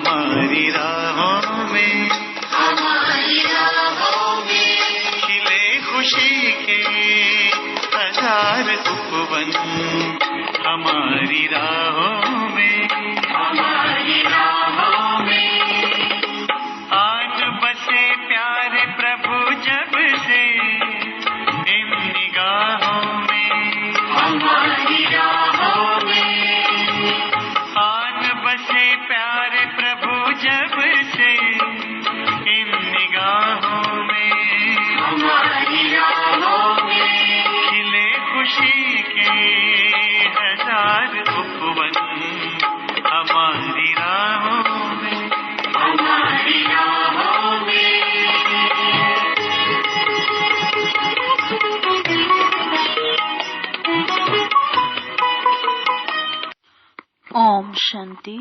हमारी राहों में खिले खुशी के हजार उपवन, हमारी राहों में आज बसे प्यारे प्रभु जब से इन निगाहों में, हमारी राहों में आज बसे प्यारे प्रभु जब से इन निगाहों में, हमारी राहों में खिले खुशी के हजार उपवन, हमारी राहों में, हमारी राहों में। ओम शांति।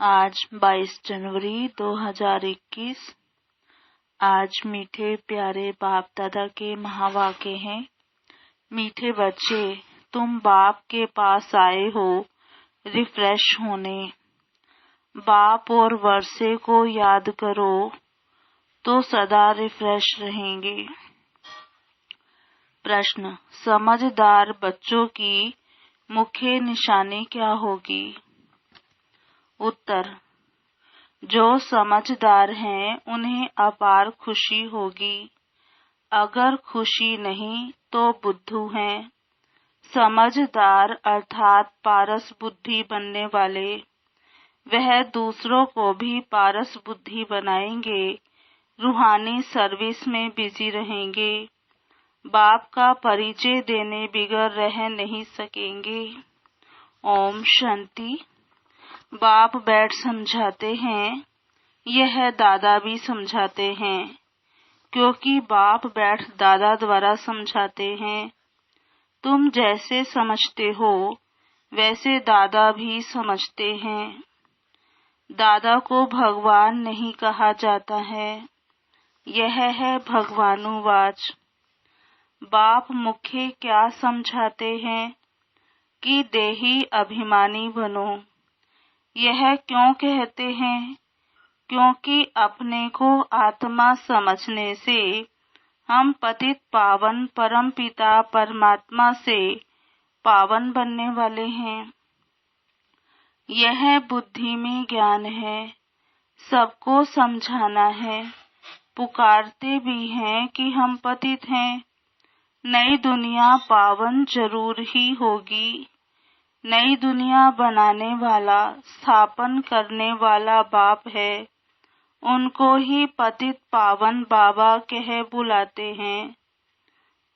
आज 22 जनवरी 2021। आज मीठे प्यारे बाप दादा के महावाक्य हैं। मीठे बच्चे, तुम बाप के पास आए हो रिफ्रेश होने। बाप और वर्षे को याद करो तो सदा रिफ्रेश रहेंगे। प्रश्न, समझदार बच्चों की मुख्य निशानी क्या होगी? उत्तर, जो समझदार हैं उन्हें अपार खुशी होगी। अगर खुशी नहीं तो बुद्धू हैं। समझदार अर्थात पारस बुद्धि बनने वाले, वह दूसरों को भी पारस बुद्धि बनाएंगे, रूहानी सर्विस में बिजी रहेंगे, बाप का परिचय देने बिगड़ रह नहीं सकेंगे। ओम शांति। बाप बैठ समझाते हैं, यह दादा भी समझाते हैं, क्योंकि बाप बैठ दादा द्वारा समझाते हैं। तुम जैसे समझते हो वैसे दादा भी समझते हैं। दादा को भगवान नहीं कहा जाता है, यह है भगवानुवाच। बाप मुख्य क्या समझाते हैं कि देही अभिमानी बनो। यह क्यों कहते हैं? क्योंकि अपने को आत्मा समझने से हम पतित पावन परम पिता परमात्मा से पावन बनने वाले हैं। यह बुद्धि में ज्ञान है। सबको समझाना है। पुकारते भी हैं कि हम पतित हैं। नई दुनिया पावन जरूर ही होगी। नई दुनिया बनाने वाला, स्थापन करने वाला बाप है। उनको ही पतित पावन बाबा कह बुलाते हैं।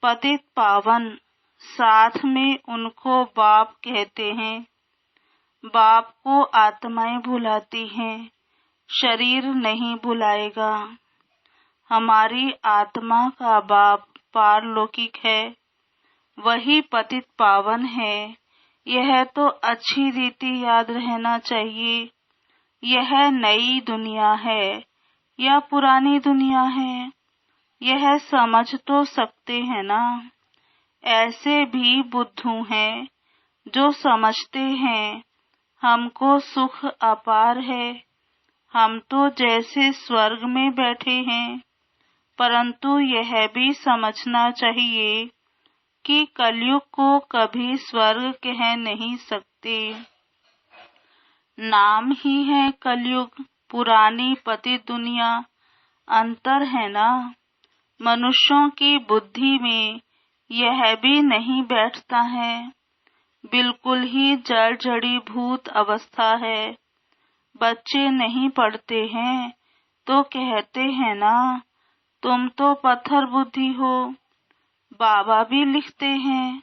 पतित पावन, साथ में उनको बाप कहते हैं। बाप को आत्माएं बुलाती हैं, शरीर नहीं बुलाएगा। हमारी आत्मा का बाप पारलौकिक है, वही पतित पावन है। यह तो अच्छी रीति याद रहना चाहिए। यह नई दुनिया है या पुरानी दुनिया है, यह समझ तो सकते हैं ना। ऐसे भी बुद्धू हैं जो समझते हैं हमको सुख अपार है, हम तो जैसे स्वर्ग में बैठे हैं। परंतु यह भी समझना चाहिए कि कलयुग को कभी स्वर्ग कह नहीं सकते। नाम ही है कलयुग, पुरानी पतित दुनिया। अंतर है ना। मनुष्यों की बुद्धि में यह भी नहीं बैठता है। बिल्कुल ही जड़ जड़ी भूत अवस्था है। बच्चे नहीं पढ़ते हैं तो कहते हैं ना, तुम तो पत्थर बुद्धि हो। बाबा भी लिखते हैं,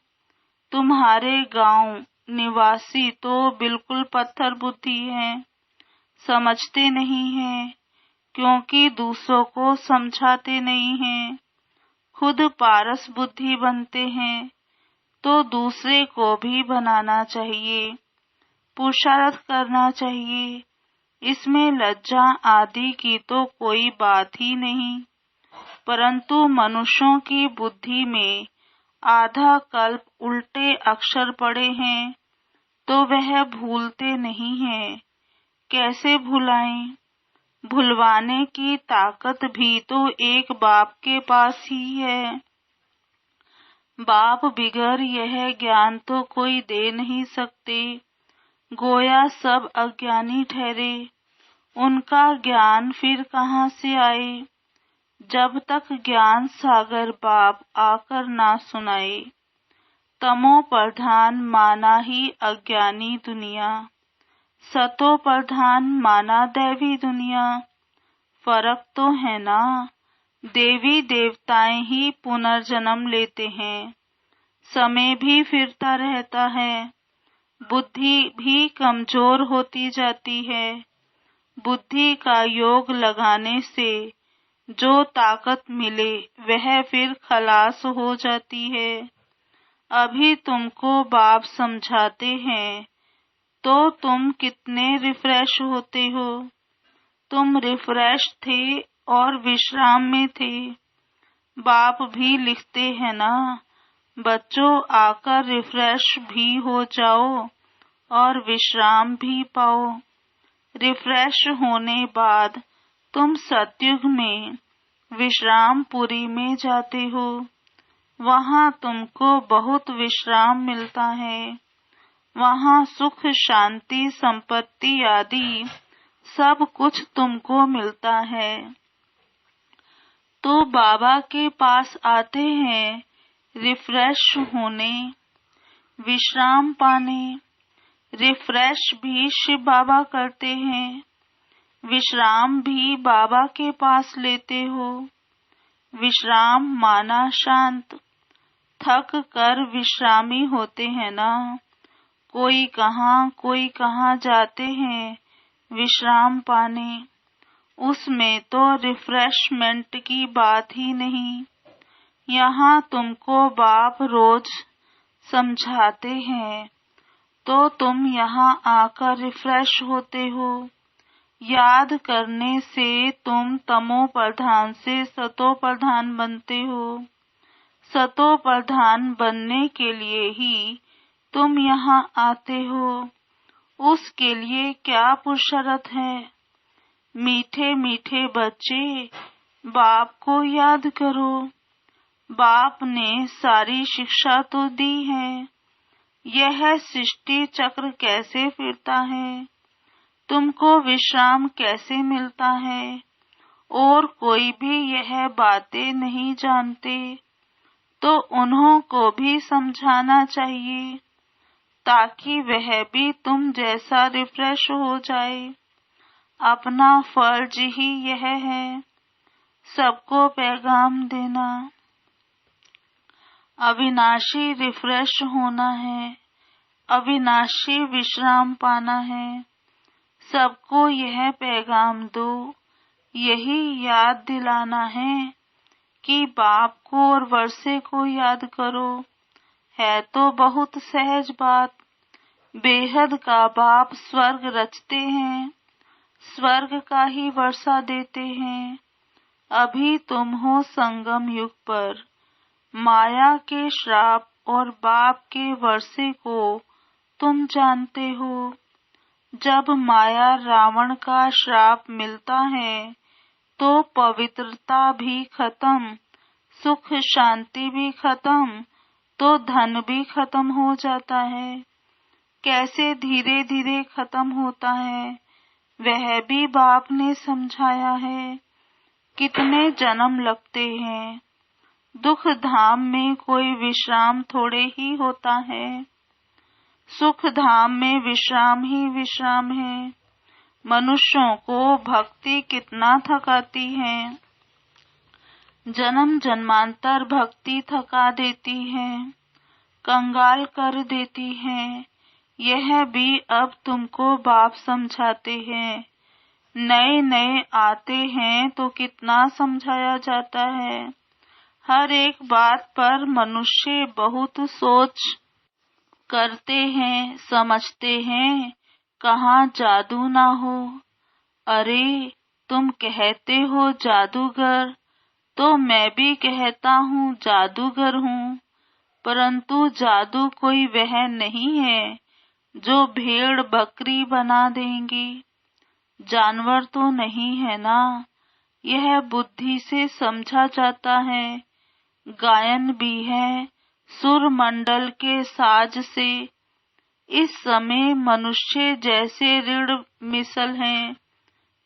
तुम्हारे गांव निवासी तो बिल्कुल पत्थर बुद्धि हैं। समझते नहीं हैं क्योंकि दूसरों को समझाते नहीं हैं। खुद पारस बुद्धि बनते हैं तो दूसरे को भी बनाना चाहिए, पुरुषार्थ करना चाहिए। इसमें लज्जा आदि की तो कोई बात ही नहीं। परंतु मनुष्यों की बुद्धि में आधा कल्प उल्टे अक्षर पड़े हैं तो वह भूलते नहीं हैं कैसे भुलाएं? भुलवाने की ताकत भी तो एक बाप के पास ही है। बाप बिगर यह ज्ञान तो कोई दे नहीं सकते। गोया सब अज्ञानी ठहरे, उनका ज्ञान फिर कहाँ से आए? जब तक ज्ञान सागर बाप आकर ना सुनाए। तमो प्रधान माना ही अज्ञानी दुनिया, सतो प्रधान माना दैवी दुनिया। फर्क तो है ना, देवी देवताएं ही पुनर्जन्म लेते हैं, समय भी फिरता रहता है, बुद्धि भी कमजोर होती जाती है। बुद्धि का योग लगाने से जो ताकत मिले वह फिर खलास हो जाती है। अभी तुमको बाप समझाते हैं तो तुम कितने रिफ्रेश होते हो। तुम रिफ्रेश थे और विश्राम में थे। बाप भी लिखते हैं ना, बच्चों आकर रिफ्रेश भी हो जाओ और विश्राम भी पाओ। रिफ्रेश होने बाद तुम सतयुग में विश्रामपुरी में जाते हो। वहाँ तुमको बहुत विश्राम मिलता है। वहाँ सुख शांति संपत्ति आदि सब कुछ तुमको मिलता है। तो बाबा के पास आते हैं रिफ्रेश होने, विश्राम पाने। रिफ्रेश भी शिव बाबा करते हैं, विश्राम भी बाबा के पास लेते हो। विश्राम माना शांत, थक कर विश्रामी होते हैं ना। कोई कहाँ जाते हैं विश्राम पाने। उसमें तो रिफ्रेशमेंट की बात ही नहीं। यहाँ तुमको बाप रोज समझाते हैं तो तुम यहाँ आकर रिफ्रेश होते हो। याद करने से तुम तमो प्रधान से सतो प्रधान बनते हो। सतो प्रधान बनने के लिए ही तुम यहाँ आते हो। उसके लिए क्या पुरुषार्थ है? मीठे मीठे बच्चे, बाप को याद करो। बाप ने सारी शिक्षा तो दी है। यह सृष्टि चक्र कैसे फिरता है, तुमको विश्राम कैसे मिलता है, और कोई भी यह बातें नहीं जानते, तो उन्हों को भी समझाना चाहिए ताकि वह भी तुम जैसा रिफ्रेश हो जाए। अपना फर्ज ही यह है, सबको पैगाम देना। अविनाशी रिफ्रेश होना है, अविनाशी विश्राम पाना है। सबको यह पैगाम दो, यही याद दिलाना है कि बाप को और वर्षे को याद करो। है तो बहुत सहज बात। बेहद का बाप स्वर्ग रचते हैं, स्वर्ग का ही वर्षा देते हैं। अभी तुम हो संगम युग पर। माया के श्राप और बाप के वर्षे को तुम जानते हो। जब माया रावण का श्राप मिलता है तो पवित्रता भी खत्म, सुख शांति भी खत्म, तो धन भी खत्म हो जाता है। कैसे धीरे धीरे खत्म होता है वह भी बाप ने समझाया है। कितने जन्म लगते हैं। दुख धाम में कोई विश्राम थोड़े ही होता है। सुख धाम में विश्राम ही विश्राम है। मनुष्यों को भक्ति कितना थकाती है। जन्म जन्मांतर भक्ति थका देती है, कंगाल कर देती है। यह भी अब तुमको बाप समझाते हैं। नए नए आते हैं तो कितना समझाया जाता है। हर एक बात पर मनुष्य बहुत सोच करते हैं, समझते हैं, कहाँ जादू ना हो। अरे तुम कहते हो जादूगर, तो मैं भी कहता हूँ जादूगर हूँ, परंतु जादू कोई वह नहीं है जो भेड़ बकरी बना देंगे। जानवर तो नहीं है ना, यह बुद्धि से समझा जाता है। गायन भी है सुर मंडल के साज से। इस समय मनुष्य जैसे ऋण मिसल हैं।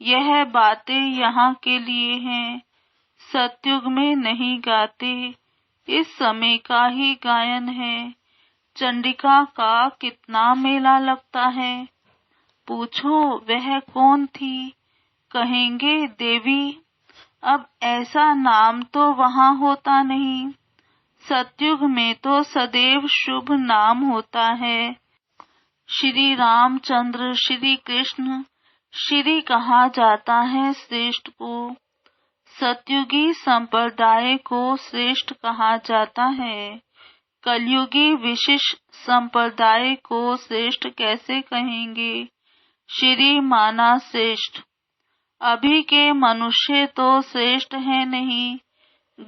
यह बातें यहाँ के लिए हैं, सतयुग में नहीं गाते। इस समय का ही गायन है। चंडिका का कितना मेला लगता है। पूछो वह कौन थी, कहेंगे देवी। अब ऐसा नाम तो वहाँ होता नहीं। सतयुग में तो सदैव शुभ नाम होता है। श्री रामचंद्र, श्री कृष्ण, श्री कहा जाता है श्रेष्ठ को। सतयुगी संप्रदाय को श्रेष्ठ कहा जाता है। कलयुगी विशिष्ट संप्रदाय को श्रेष्ठ कैसे कहेंगे। श्री माना श्रेष्ठ। अभी के मनुष्य तो श्रेष्ठ है नहीं।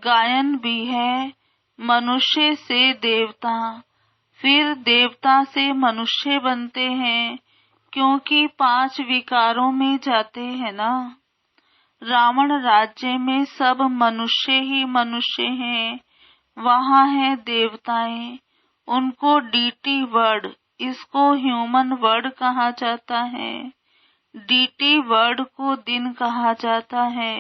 गायन भी है मनुष्य से देवता, फिर देवता से मनुष्य बनते हैं, क्योंकि 5 विकारों में जाते हैं ना। रावण राज्य में सब मनुष्य ही मनुष्य हैं। वहाँ है देवताएं, उनको डीटी वर्ड, इसको ह्यूमन वर्ड कहा जाता है। डीटी वर्ड को दिन कहा जाता है,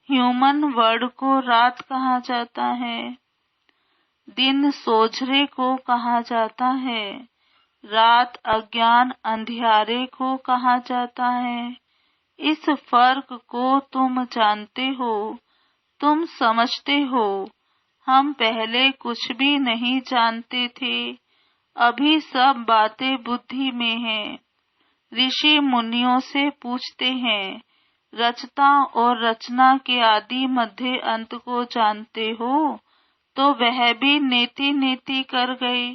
ह्यूमन वर्ड को रात कहा जाता है। दिन सोझरे को कहा जाता है, रात अज्ञान अंधियारे को कहा जाता है। इस फर्क को तुम जानते हो, तुम समझते हो। हम पहले कुछ भी नहीं जानते थे, अभी सब बातें बुद्धि में हैं। ऋषि मुनियों से पूछते हैं, रचता और रचना के आदि मध्य अंत को जानते हो, तो वह भी नेति नेति कर गए।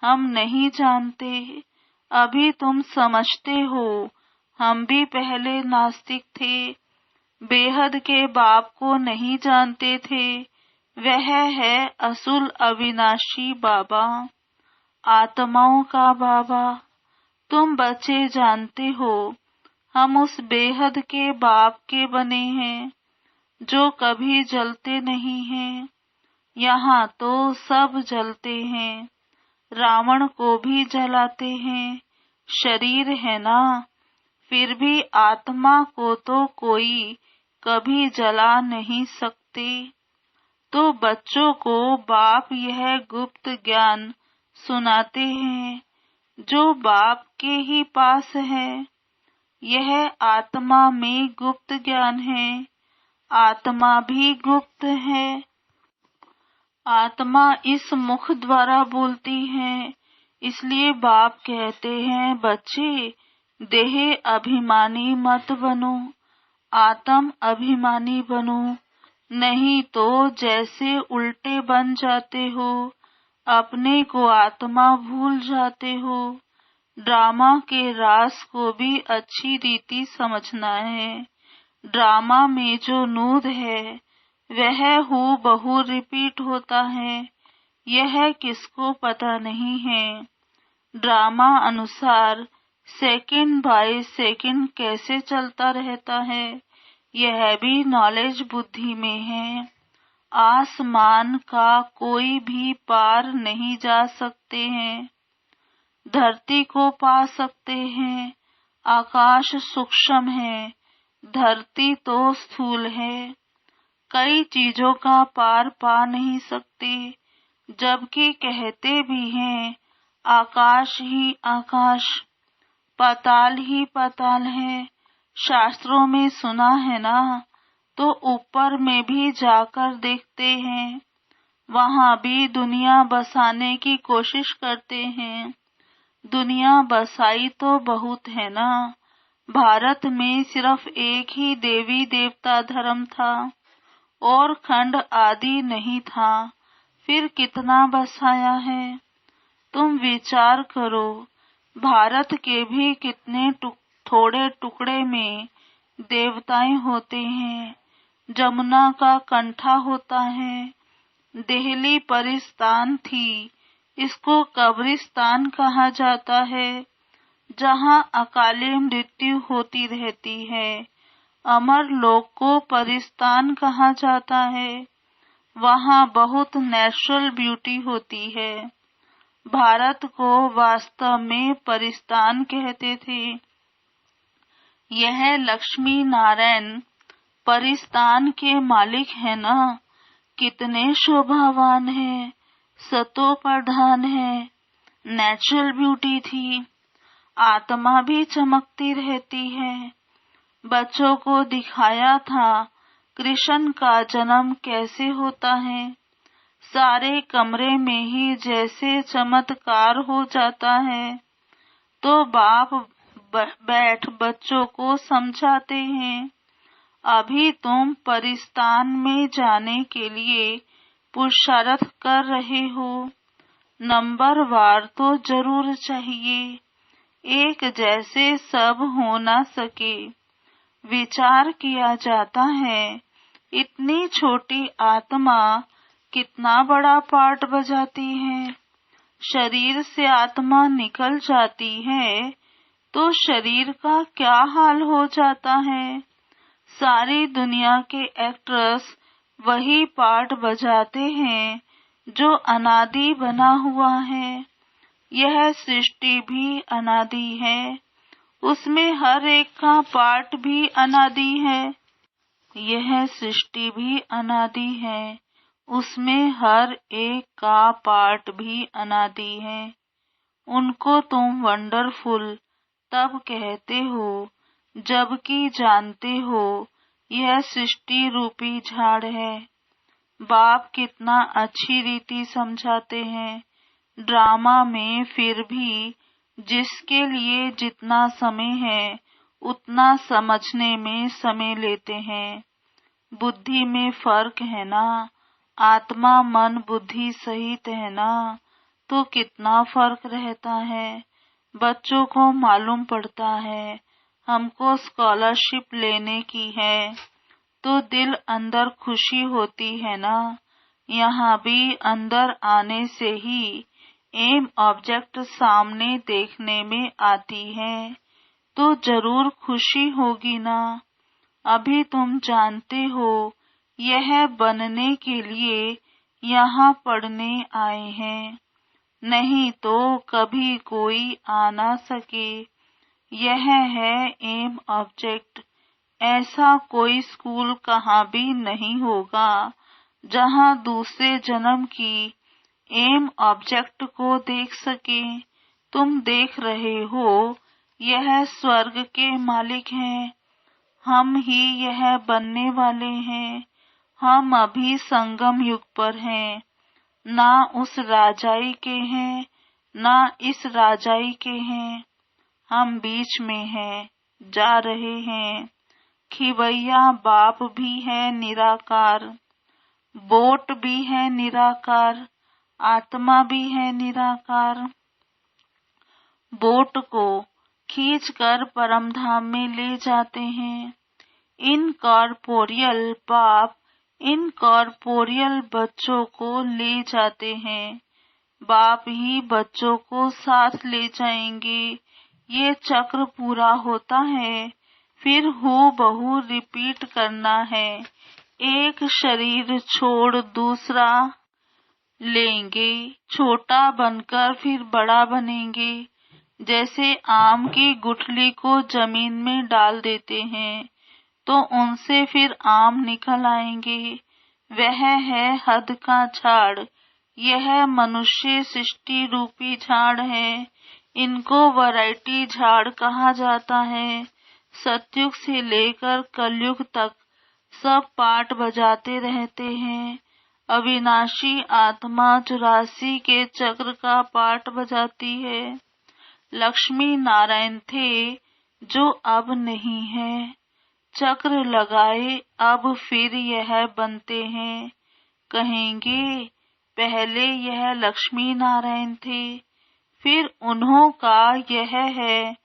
हम नहीं जानते, अभी तुम समझते हो। हम भी पहले नास्तिक थे, बेहद के बाप को नहीं जानते थे। वह है असुल अविनाशी बाबा, आत्माओं का बाबा। तुम बच्चे जानते हो, हम उस बेहद के बाप के बने हैं, जो कभी जलते नहीं हैं। यहाँ तो सब जलते हैं, रावण को भी जलाते हैं। शरीर है ना, फिर भी आत्मा को तो कोई कभी जला नहीं सकते। तो बच्चों को बाप यह गुप्त ज्ञान सुनाते हैं, जो बाप के ही पास है। यह आत्मा में गुप्त ज्ञान है, आत्मा भी गुप्त है। आत्मा इस मुख द्वारा बोलती है, इसलिए बाप कहते हैं, बच्चे देह अभिमानी मत बनो, आत्म अभिमानी बनो, नहीं तो जैसे उल्टे बन जाते हो, अपने को आत्मा भूल जाते हो। ड्रामा के रास को भी अच्छी रीति समझना है। ड्रामा में जो नूद है वह हूबहू रिपीट होता है, यह किसको पता नहीं है। ड्रामा अनुसार सेकंड बाय सेकंड कैसे चलता रहता है, यह भी नॉलेज बुद्धि में है। आसमान का कोई भी पार नहीं जा सकते हैं, धरती को पा सकते हैं। आकाश सूक्ष्म है, धरती तो स्थूल है। कई चीजों का पार पा नहीं सकते, जबकि कहते भी हैं आकाश ही आकाश, पाताल ही पाताल है। शास्त्रों में सुना है ना, तो ऊपर में भी जाकर देखते हैं, वहाँ भी दुनिया बसाने की कोशिश करते हैं। दुनिया बसाई तो बहुत है ना। भारत में सिर्फ एक ही देवी देवता धर्म था और खंड आदि नहीं था, फिर कितना बसाया है। तुम विचार करो, भारत के भी कितने थोड़े टुकड़े में देवताएं होते हैं। जमुना का कंठा होता है। दिल्ली परिस्तान थी, इसको कब्रिस्तान कहा जाता है। जहाँ अकाले मृत्यु होती रहती है। अमर लोक को परिस्तान कहा जाता है। वहाँ बहुत नेचुरल ब्यूटी होती है। भारत को वास्तव में परिस्तान कहते थे। यह लक्ष्मी नारायण परिस्तान के मालिक है ना। कितने शोभावान है, सतो प्रधान है, नेचुरल ब्यूटी थी। आत्मा भी चमकती रहती है। बच्चों को दिखाया था कृष्ण का जन्म कैसे होता है। सारे कमरे में ही जैसे चमत्कार हो जाता है। तो बाप बैठ बच्चों को समझाते हैं, अभी तुम परिस्तान में जाने के लिए पुरुषार्थ कर रहे हो। नंबर वार तो जरूर चाहिए, एक जैसे सब हो ना सके। विचार किया जाता है, इतनी छोटी आत्मा कितना बड़ा पार्ट बजाती है। शरीर से आत्मा निकल जाती है तो शरीर का क्या हाल हो जाता है। सारी दुनिया के एक्टर्स वही पार्ट बजाते हैं जो अनादि बना हुआ है। यह सृष्टि भी अनादि है, उसमें हर एक का पार्ट भी अनादि है। यह सृष्टि भी अनादि है, उसमें हर एक का पार्ट भी अनादि है। उनको तुम वंडरफुल तब कहते हो जबकि जानते हो यह सृष्टि रूपी झाड़ है। बाप कितना अच्छी रीति समझाते हैं ड्रामा में। फिर भी जिसके लिए जितना समय है उतना समझने में समय लेते हैं। बुद्धि में फर्क है ना, आत्मा मन बुद्धि सहित है ना, तो कितना फर्क रहता है। बच्चों को मालूम पड़ता है हमको स्कॉलरशिप लेने की है, तो दिल अंदर खुशी होती है ना। यहाँ भी अंदर आने से ही एम ऑब्जेक्ट सामने देखने में आती है, तो जरूर खुशी होगी ना। अभी तुम जानते हो यह बनने के लिए यहाँ पढ़ने आए हैं, नहीं तो कभी कोई आ ना सके। यह है एम ऑब्जेक्ट। ऐसा कोई स्कूल कहाँ भी नहीं होगा जहाँ दूसरे जन्म की एम ऑब्जेक्ट को देख सके। तुम देख रहे हो यह स्वर्ग के मालिक हैं, हम ही यह बनने वाले हैं। हम अभी संगम युग पर हैं, ना उस राजाई के हैं ना इस राजाई के हैं। हम बीच में हैं, जा रहे हैं। खिवैया बाप भी है निराकार, बोट भी है निराकार, आत्मा भी है निराकार। बोट को खींचकर परमधाम में ले जाते हैं। इनकॉर्पोरियल बाप इनकॉर्पोरियल बच्चों को ले जाते हैं। बाप ही बच्चों को साथ ले जाएंगे। ये चक्र पूरा होता है, फिर हूबहू रिपीट करना है। एक शरीर छोड़ दूसरा लेंगे, छोटा बनकर फिर बड़ा बनेंगे। जैसे आम की गुठली को जमीन में डाल देते हैं तो उनसे फिर आम निकल आएंगे। वह है हद का झाड़। यह मनुष्य सृष्टि रूपी झाड़ है। इनको वैरायटी झाड़ कहा जाता है। सतयुग से लेकर कलयुग तक सब पाठ बजाते रहते हैं। अविनाशी आत्मा 84 के चक्र का पाठ बजाती है। लक्ष्मी नारायण थे जो अब नहीं है। चक्र लगाए अब फिर यह बनते हैं। कहेंगे पहले यह लक्ष्मी नारायण थे, फिर उन्हों का यह है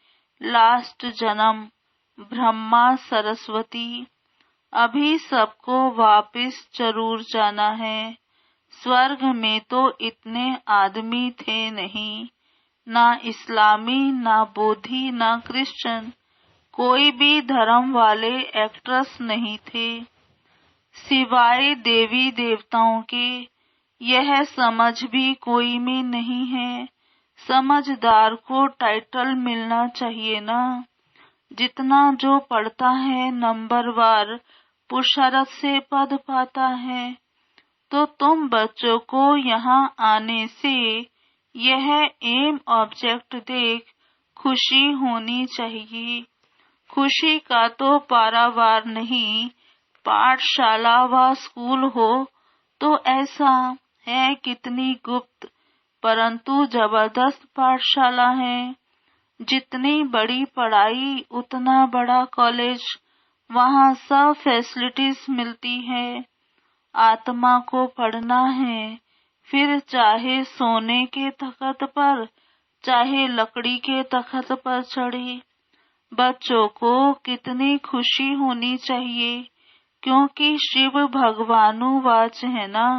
लास्ट जन्म ब्रह्मा सरस्वती। अभी सबको वापस जरूर जाना है। स्वर्ग में तो इतने आदमी थे नहीं, ना इस्लामी, ना बौद्धि, ना क्रिश्चियन, कोई भी धर्म वाले एक्ट्रेस नहीं थे। सिवाय देवी देवताओं के यह समझ भी कोई में नहीं है। समझदार को टाइटल मिलना चाहिए ना। जितना जो पढ़ता है नंबरवार पुरुषार्थ से पद पाता है। तो तुम बच्चों को यहाँ आने से यह एम ऑब्जेक्ट देख खुशी होनी चाहिए। खुशी का तो पारावार नहीं, पाठशाला व स्कूल हो तो ऐसा है कितनी गुप्त परंतु जबरदस्त पाठशाला है। जितनी बड़ी पढ़ाई उतना बड़ा कॉलेज, वहाँ सब फैसिलिटीज मिलती है। आत्मा को पढ़ना है, फिर चाहे सोने के तख्त पर चाहे लकड़ी के तख्त पर चढ़े। बच्चों को कितनी खुशी होनी चाहिए, क्योंकि शिव भगवानुवाच है ना,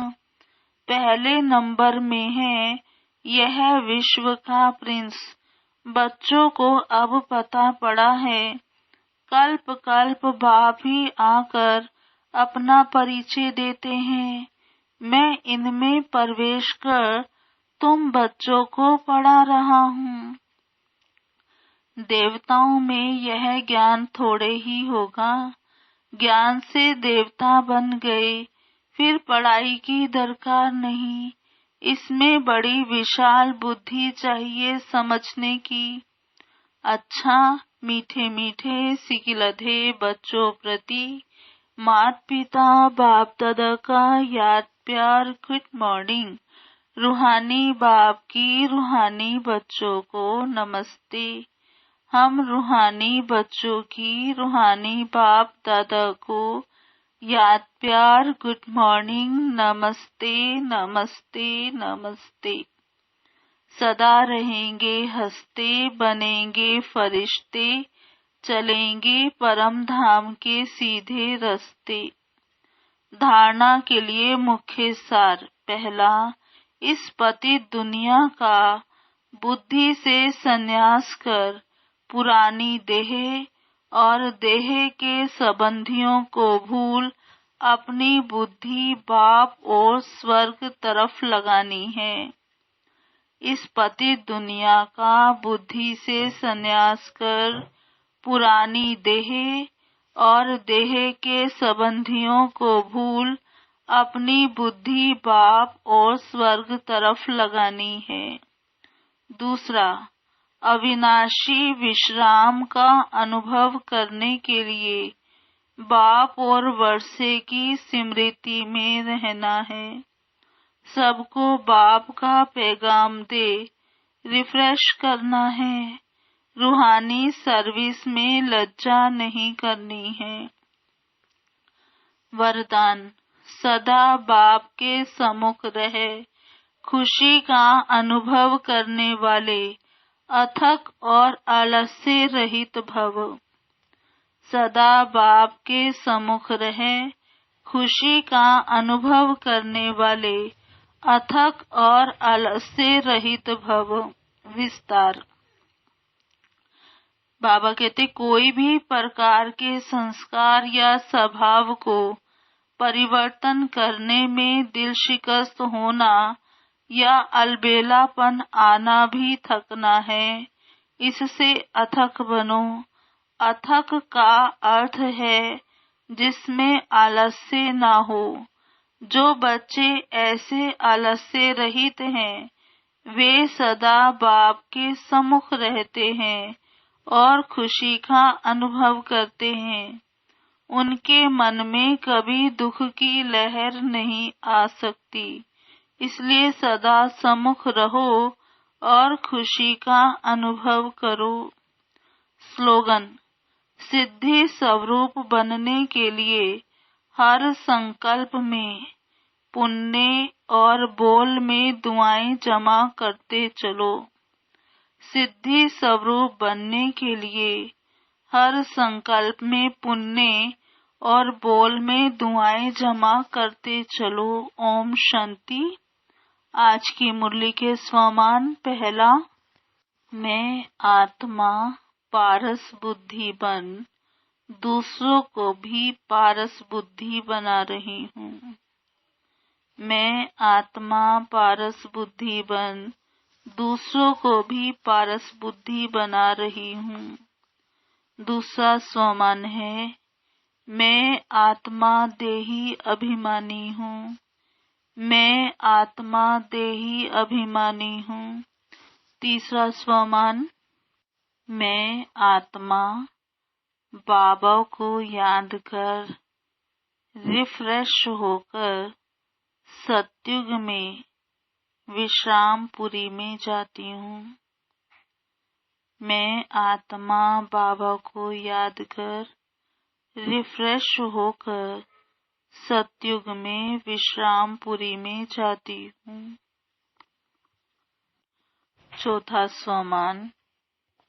पहले नंबर में है यह विश्व का प्रिंस। बच्चों को अब पता पड़ा है। कल्प कल्प बाप ही आकर अपना परिचय देते हैं। मैं इनमें प्रवेश कर तुम बच्चों को पढ़ा रहा हूँ। देवताओं में यह ज्ञान थोड़े ही होगा। ज्ञान से देवता बन गए, फिर पढ़ाई की दरकार नहीं। इसमें बड़ी विशाल बुद्धि चाहिए समझने की। अच्छा, मीठे मीठे सिकिलधे बच्चों प्रति माता पिता बाप दादा का याद प्यार गुड मॉर्निंग। रूहानी बाप की रूहानी बच्चों को नमस्ते। हम रूहानी बच्चों की रूहानी बाप दादा को याद प्यार गुड मॉर्निंग, नमस्ते नमस्ते नमस्ते। सदा रहेंगे हंसते, बनेंगे फरिश्ते, चलेंगे परम धाम के सीधे रास्ते। धारणा के लिए मुख्य सार। पहला, इस पतित दुनिया का बुद्धि से संन्यास कर पुरानी देह और देह के संबंधियों को भूल अपनी बुद्धि बाप और स्वर्ग तरफ लगानी है। इस पतित दुनिया का बुद्धि से संन्यास कर पुरानी देह और देह के संबंधियों को भूल अपनी बुद्धि बाप और स्वर्ग तरफ लगानी है। दूसरा, अविनाशी विश्राम का अनुभव करने के लिए बाप और वर्षे की स्मृति में रहना है। सबको बाप का पैगाम दे रिफ्रेश करना है। रूहानी सर्विस में लज्जा नहीं करनी है। वरदान, सदा बाप के सम्मुख रहे खुशी का अनुभव करने वाले अथक और आलस्य रहित भव। सदा बाप के सम्मुख रहे खुशी का अनुभव करने वाले अथक और आलस्य रहित भव। विस्तार। बाबा कहते, कोई भी प्रकार के संस्कार या स्वभाव को परिवर्तन करने में दिल शिकस्त होना या अलबेलापन आना भी थकना है। इससे अथक बनो। अथक का अर्थ है जिसमें आलस्य ना हो। जो बच्चे ऐसे आलस्य रहित हैं, वे सदा बाप के सम्मुख रहते हैं और खुशी का अनुभव करते हैं। उनके मन में कभी दुख की लहर नहीं आ सकती। इसलिए सदा सम्मुख रहो और खुशी का अनुभव करो। स्लोगन, सिद्धि स्वरूप बनने के लिए हर संकल्प में पुण्य और बोल में दुआएं जमा करते चलो। सिद्धि स्वरूप बनने के लिए हर संकल्प में पुण्य और बोल में दुआएं जमा करते चलो। ओम शांति। आज की मुरली के स्वमान। पहला, मैं आत्मा पारस बुद्धि बन दूसरों को भी पारस बुद्धि बना रही हूँ। मैं आत्मा पारस बुद्धि बन दूसरों को भी पारस बुद्धि बना रही हूँ। दूसरा स्वमान है, मैं आत्मा देही अभिमानी हूँ। मैं आत्मा देही अभिमानी हूँ। तीसरा स्वमान, मैं आत्मा बाबा को याद कर रिफ्रेश होकर सत्युग में विश्रामपुरी में जाती हूँ। मैं आत्मा बाबा को याद कर रिफ्रेश होकर सत्युग में विश्रामपुरी में जाती हूँ। चौथा स्वमान,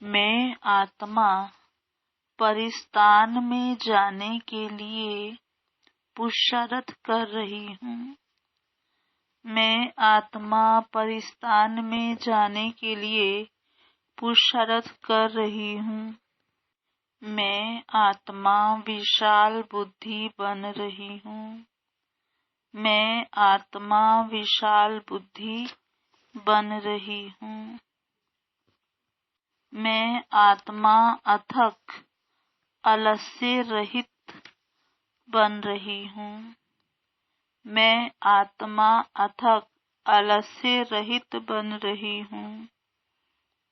मैं आत्मा परिस्तान में जाने के लिए पुरुषार्थ कर रही हूँ। मैं आत्मा परिस्तान में जाने के लिए पुरुषार्थ कर रही हूँ। मैं आत्मा विशाल बुद्धि बन रही हूँ। मैं आत्मा विशाल बुद्धि बन रही हूँ। मैं आत्मा अथक आलस्य रहित बन रही हूँ। मैं आत्मा अथक आलस्य रहित बन रही हूँ।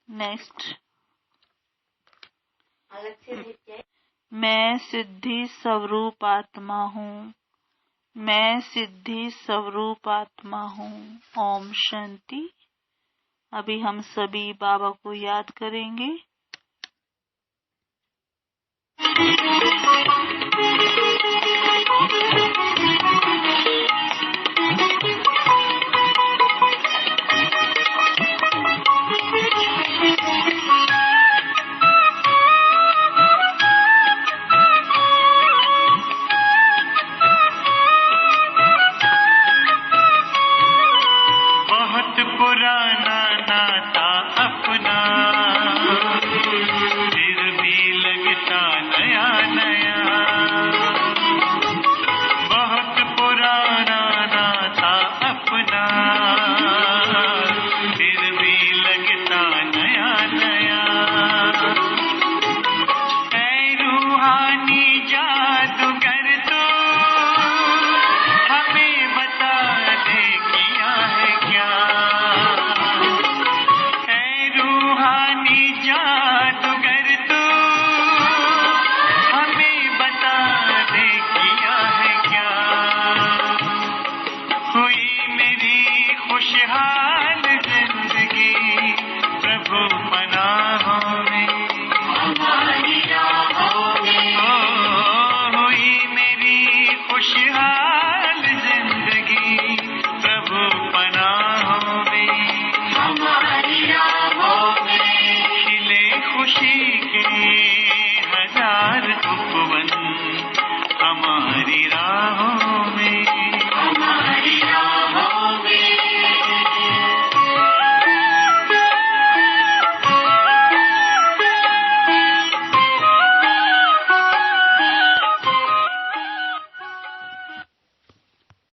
नेक्स्ट, मैं सिद्धि स्वरूप आत्मा हूँ। मैं सिद्धि स्वरूप आत्मा हूँ। ओम शांति। अभी हम सभी बाबा को याद करेंगे।